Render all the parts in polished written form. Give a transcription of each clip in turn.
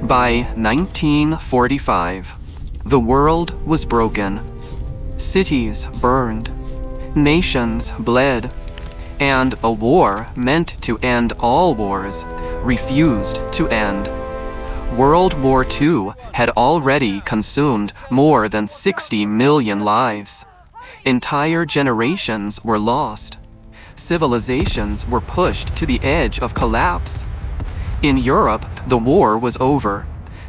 By 1945, the world was broken. Cities burned, nations bled, and a war meant to end all wars refused to end. World War II had already consumed more than 60 million lives. Entire generations were lost. Civilizations were pushed to the edge of collapse. In Europe, the war was over.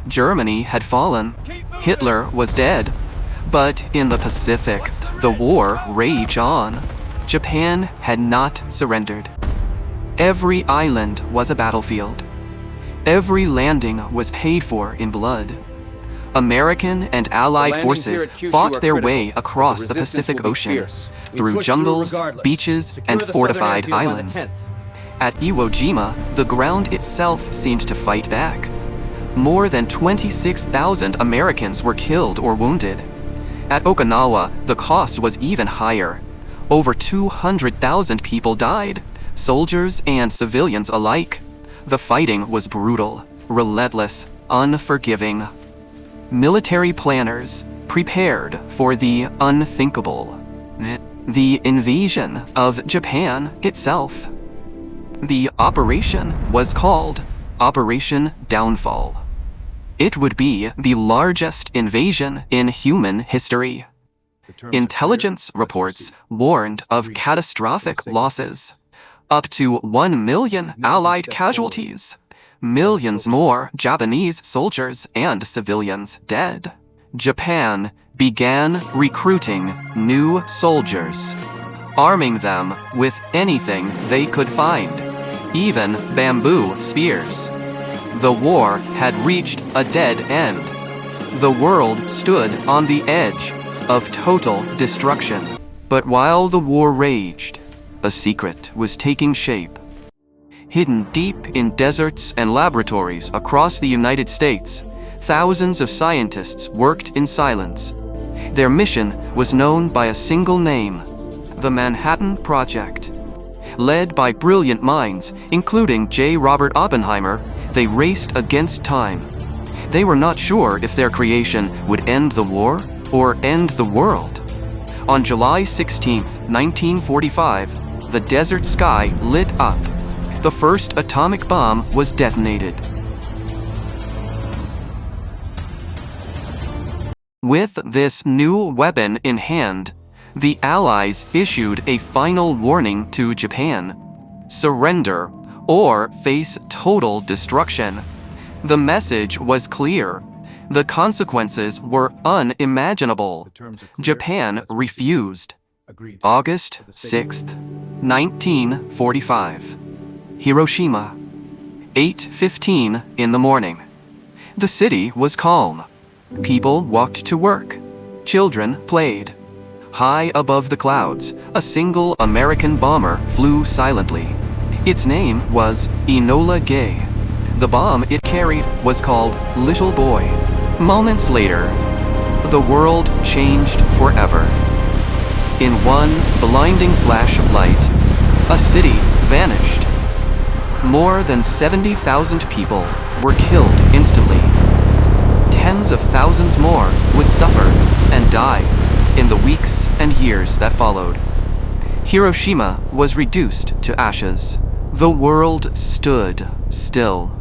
Germany had fallen. Hitler was dead. But in the Pacific, the war raged on. Japan had not surrendered. Every island was a battlefield. Every landing was paid for in blood. American and Allied forces fought their way across the Pacific Ocean, through jungles, beaches, and fortified islands. At Iwo Jima, the ground itself seemed to fight back. More than 26,000 Americans were killed or wounded. At Okinawa, the cost was even higher. Over 200,000 people died, soldiers and civilians alike. The fighting was brutal, relentless, unforgiving. Military planners prepared for the unthinkable. The invasion of Japan itself. The operation was called Operation Downfall. It would be the largest invasion in human history. Intelligence reports warned of catastrophic losses. Up to 1 million Allied casualties. Millions more Japanese soldiers and civilians dead. Japan began recruiting new soldiers, arming them with anything they could find, even bamboo spears. The war had reached a dead end. The world stood on the edge of total destruction. But while the war raged, a secret was taking shape. Hidden deep in deserts and laboratories across the United States, thousands of scientists worked in silence. Their mission was known by a single name: the Manhattan Project. Led by brilliant minds, including J. Robert Oppenheimer, they raced against time. They were not sure if their creation would end the war or end the world. On July 16, 1945, the desert sky lit up. The first atomic bomb was detonated. With this new weapon in hand, the Allies issued a final warning to Japan: surrender or face total destruction. The message was clear. The consequences were unimaginable. Japan refused. August 6, 1945. Hiroshima. 8:15 in the morning. The city was calm. People walked to work. Children played. High above the clouds, a single American bomber flew silently. Its name was Enola Gay. The bomb it carried was called Little Boy. Moments later, the world changed forever. In one blinding flash of light, a city vanished. More than 70,000 people were killed instantly. Tens of thousands more would suffer and die in the weeks and years that followed. Hiroshima was reduced to ashes. The world stood still.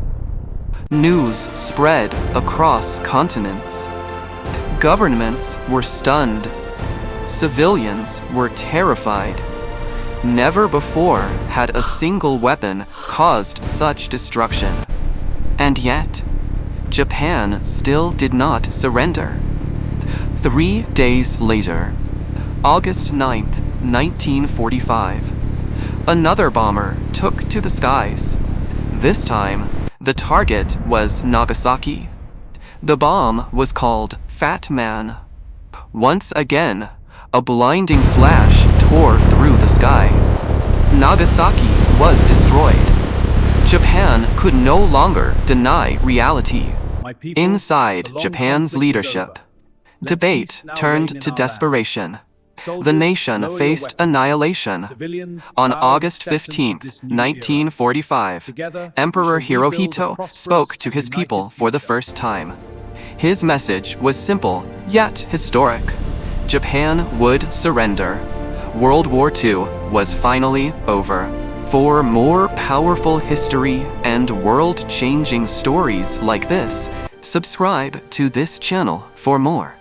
News spread across continents. Governments were stunned. Civilians were terrified. Never before had a single weapon caused such destruction. And yet, Japan still did not surrender. 3 days later, August 9th, 1945, another bomber took to the skies. This time, the target was Nagasaki. The bomb was called Fat Man. Once again, a blinding flash tore through the sky. Nagasaki was destroyed. Japan could no longer deny reality. Inside Japan's leadership, debate turned to desperation. The nation faced annihilation. On August 15, 1945, Emperor Hirohito spoke to his people for the first time. His message was simple, yet historic. Japan would surrender. World War II was finally over. For more powerful history and world-changing stories like this, subscribe to this channel for more.